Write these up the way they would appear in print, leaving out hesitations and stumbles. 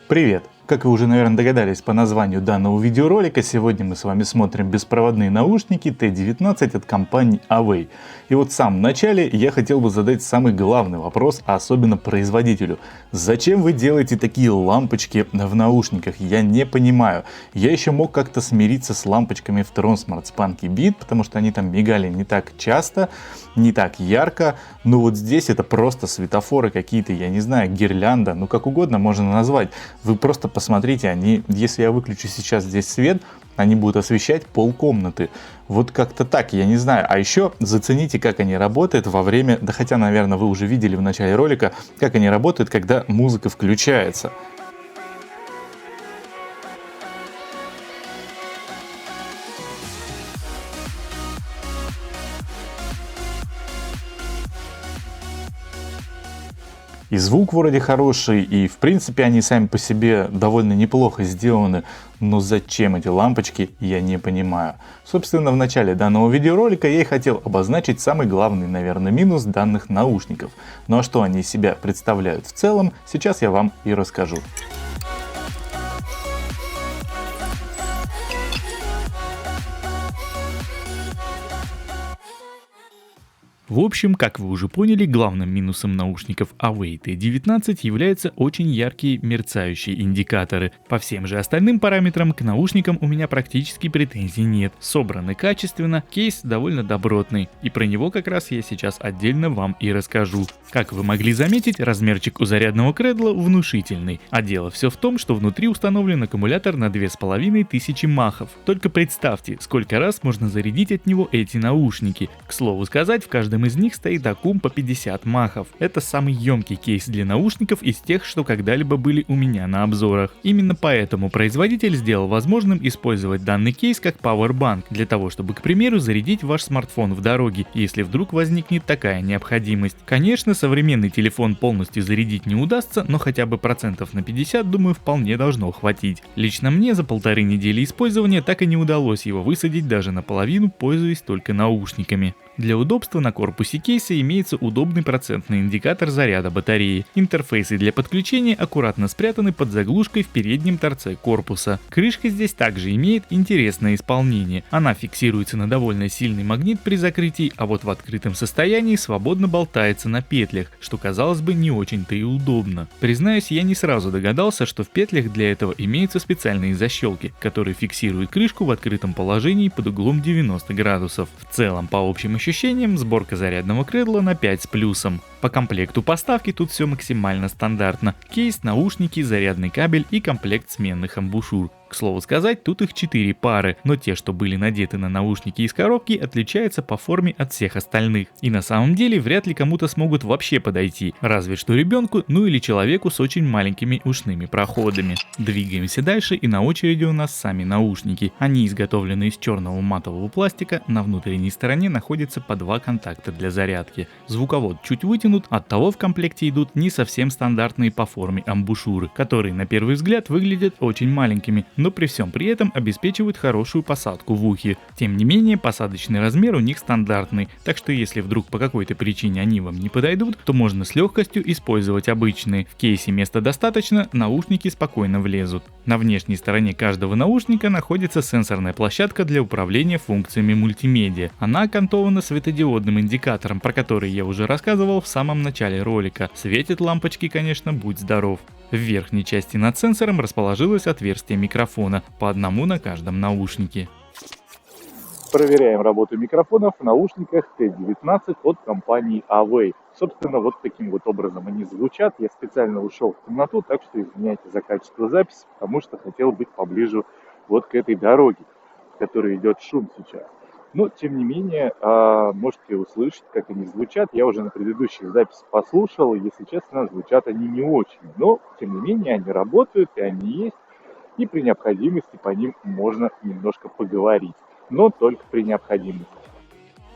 Привет! Как вы уже, наверное, догадались по названию данного видеоролика, сегодня мы с вами смотрим беспроводные наушники T19 от компании Away. И вот в самом начале я хотел бы задать самый главный вопрос, а особенно производителю. Зачем вы делаете такие лампочки в наушниках? Я не понимаю. Я еще мог как-то смириться с лампочками в Tronsmart Spunky Beat, потому что они там мигали не так часто, не так ярко. Но вот здесь это просто светофоры какие-то, я не знаю, гирлянда, ну как угодно можно назвать. Вы просто посмотрите, они, если я выключу сейчас здесь свет, они будут освещать полкомнаты. Вот как-то так, я не знаю. А еще зацените, как они работают во время, да хотя, наверное, вы уже видели в начале ролика, как они работают, когда музыка включается. И звук вроде хороший, и в принципе они сами по себе довольно неплохо сделаны. Но зачем эти лампочки, я не понимаю. Собственно, в начале данного видеоролика я и хотел обозначить самый главный, наверное, минус данных наушников. Ну а что они из себя представляют в целом, сейчас я вам и расскажу. В общем, как вы уже поняли, главным минусом наушников Away T19 являются очень яркие мерцающие индикаторы. По всем же остальным параметрам к наушникам у меня практически претензий нет. Собраны качественно, кейс довольно добротный, и про него как раз я сейчас отдельно вам и расскажу. Как вы могли заметить, размерчик у зарядного кредла внушительный, а дело все в том, что внутри установлен аккумулятор на 2500 махов. Только представьте, сколько раз можно зарядить от него эти наушники. К слову сказать, в каждом из них стоит аккум по 50 махов. Это самый емкий кейс для наушников из тех, что когда-либо были у меня на обзорах. Именно поэтому производитель сделал возможным использовать данный кейс как Powerbank, для того чтобы, к примеру, зарядить ваш смартфон в дороге, если вдруг возникнет такая необходимость. Конечно, современный телефон полностью зарядить не удастся, но хотя бы процентов на 50, думаю, вполне должно хватить. Лично мне за 1,5 недели использования так и не удалось его высадить даже наполовину, пользуясь только наушниками. Для удобства на корпусе кейса имеется удобный процентный индикатор заряда батареи. Интерфейсы для подключения аккуратно спрятаны под заглушкой в переднем торце корпуса. Крышка здесь также имеет интересное исполнение. Она фиксируется на довольно сильный магнит при закрытии, а вот в открытом состоянии свободно болтается на петлях, что, казалось бы, не очень-то и удобно. Признаюсь, я не сразу догадался, что в петлях для этого имеются специальные защелки, которые фиксируют крышку в открытом положении под углом 90 градусов. В целом, по общим ощущениям, сборка зарядного кредла на 5 с плюсом. По комплекту поставки тут все максимально стандартно. Кейс, наушники, зарядный кабель и комплект сменных амбушюр. К слову сказать, тут их 4 пары, но те, что были надеты на наушники из коробки, отличаются по форме от всех остальных. И на самом деле вряд ли кому-то смогут вообще подойти, разве что ребенку, ну или человеку с очень маленькими ушными проходами. Двигаемся дальше, и на очереди у нас сами наушники. Они изготовлены из черного матового пластика, на внутренней стороне находится по 2 контакта для зарядки. Звуковод чуть вытянут, оттого в комплекте идут не совсем стандартные по форме амбушюры, которые на первый взгляд выглядят очень маленькими, но при всем при этом обеспечивают хорошую посадку в ухе. Тем не менее, посадочный размер у них стандартный, так что если вдруг по какой-то причине они вам не подойдут, то можно с легкостью использовать обычные. В кейсе места достаточно, наушники спокойно влезут. На внешней стороне каждого наушника находится сенсорная площадка для управления функциями мультимедиа. Она окантована светодиодным индикатором, про который я уже рассказывал в самом начале ролика. Светят лампочки, конечно, будь здоров. В верхней части над сенсором расположилось отверстие микрофона, по одному на каждом наушнике. Проверяем работу микрофонов в наушниках T19 от компании Away. Собственно, вот таким вот образом они звучат. Я специально ушел в темноту, так что извиняйте за качество записи, потому что хотел быть поближе вот к этой дороге, в которой идет шум сейчас. Но, тем не менее, можете услышать, как они звучат. Я уже на предыдущих записях послушал, и, если честно, звучат они не очень. Но, тем не менее, они работают, и они есть. И при необходимости по ним можно немножко поговорить. Но только при необходимости.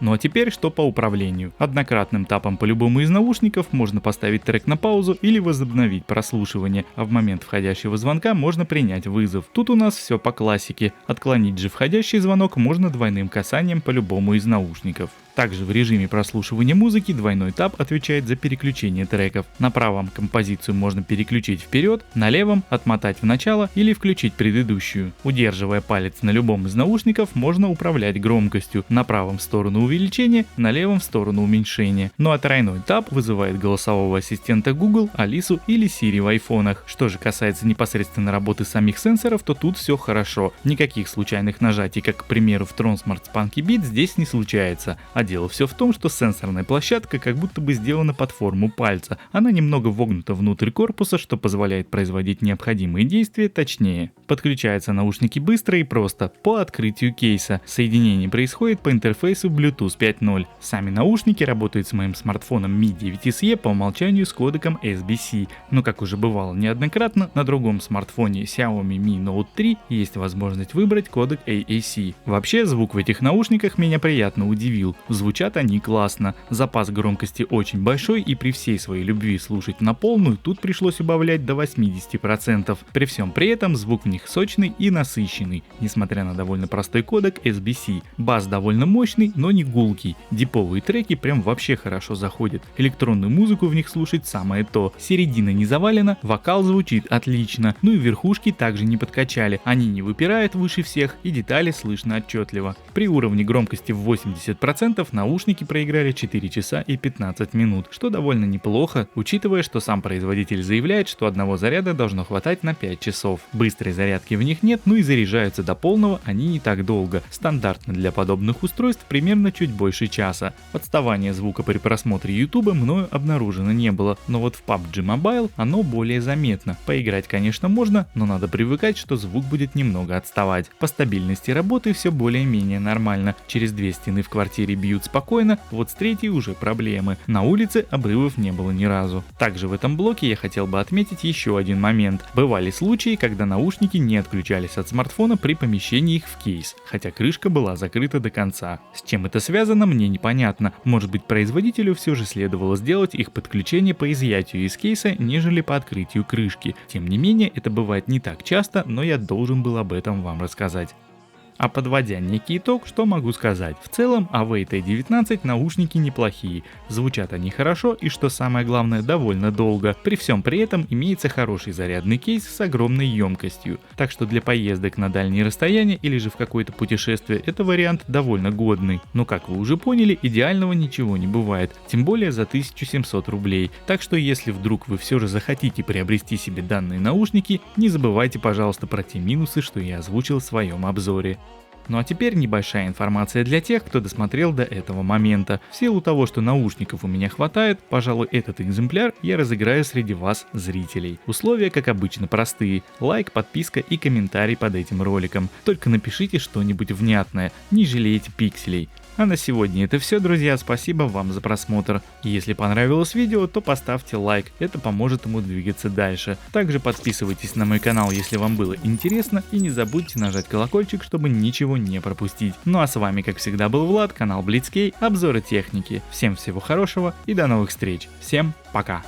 Ну а теперь что по управлению. Однократным тапом по любому из наушников можно поставить трек на паузу или возобновить прослушивание, а в момент входящего звонка можно принять вызов. Тут у нас все по классике. Отклонить же входящий звонок можно двойным касанием по любому из наушников. Также в режиме прослушивания музыки двойной тап отвечает за переключение треков. На правом композицию можно переключить вперед, на левом отмотать в начало или включить предыдущую. Удерживая палец на любом из наушников, можно управлять громкостью. На правом в сторону увеличения, на левом в сторону уменьшения. Ну а тройной тап вызывает голосового ассистента Google, Алису или Siri в айфонах. Что же касается непосредственно работы самих сенсоров, то тут все хорошо. Никаких случайных нажатий, как, к примеру, в Transmart Spunky Beat, здесь не случается. Дело все в том, что сенсорная площадка как будто бы сделана под форму пальца. Она немного вогнута внутрь корпуса, что позволяет производить необходимые действия точнее. Подключаются наушники быстро и просто, по открытию кейса. Соединение происходит по интерфейсу Bluetooth 5.0. Сами наушники работают с моим смартфоном Mi 9SE по умолчанию с кодеком SBC. Но как уже бывало неоднократно, на другом смартфоне Xiaomi Mi Note 3 есть возможность выбрать кодек AAC. Вообще, звук в этих наушниках меня приятно удивил. Звучат они классно, запас громкости очень большой, и при всей своей любви слушать на полную тут пришлось убавлять до 80%. При всем при этом звук в них сочный и насыщенный, несмотря на довольно простой кодек SBC. Бас довольно мощный, но не гулкий. Диповые треки прям вообще хорошо заходят. Электронную музыку в них слушать самое то. Середина не завалена, вокал звучит отлично. Ну и верхушки также не подкачали. Они не выпирают выше всех, и детали слышно отчетливо. При уровне громкости в 80% наушники проиграли 4 часа и 15 минут, что довольно неплохо, учитывая, что сам производитель заявляет, что одного заряда должно хватать на 5 часов. Быстрой зарядки в них нет, ну и заряжаются до полного они не так долго. Стандартно для подобных устройств примерно чуть больше часа. Отставание звука при просмотре YouTube мною обнаружено не было, но вот в PUBG Mobile оно более заметно. Поиграть, конечно, можно, но надо привыкать, что звук будет немного отставать. По стабильности работы все более-менее нормально. Через две стены в квартире бьют спокойно, вот с третьей уже проблемы. На улице обрывов не было ни разу. Также в этом блоке я хотел бы отметить еще один момент. Бывали случаи, когда наушники не отключались от смартфона при помещении их в кейс, хотя крышка была закрыта до конца. С чем это связано, мне непонятно. Может быть, производителю все же следовало сделать их подключение по изъятию из кейса, нежели по открытию крышки. Тем не менее, это бывает не так часто, но я должен был об этом вам рассказать. А подводя некий итог, что могу сказать? В целом, Away T19 наушники неплохие, звучат они хорошо и, что самое главное, довольно долго. При всем при этом имеется хороший зарядный кейс с огромной емкостью. Так что для поездок на дальние расстояния или же в какое-то путешествие это вариант довольно годный. Но как вы уже поняли, идеального ничего не бывает, тем более за 1700 рублей. Так что если вдруг вы все же захотите приобрести себе данные наушники, не забывайте, пожалуйста, про те минусы, что я озвучил в своем обзоре. Ну а теперь небольшая информация для тех, кто досмотрел до этого момента. В силу того, что наушников у меня хватает, пожалуй, этот экземпляр я разыграю среди вас, зрителей. Условия, как обычно, простые. Лайк, подписка и комментарий под этим роликом. Только напишите что-нибудь внятное, не жалейте пикселей. А на сегодня это все, друзья, спасибо вам за просмотр. Если понравилось видео, то поставьте лайк, это поможет ему двигаться дальше. Также подписывайтесь на мой канал, если вам было интересно, и не забудьте нажать колокольчик, чтобы ничего не пропустить. Ну а с вами, как всегда, был Влад, канал Blitzkey, обзоры техники. Всем всего хорошего и до новых встреч. Всем пока!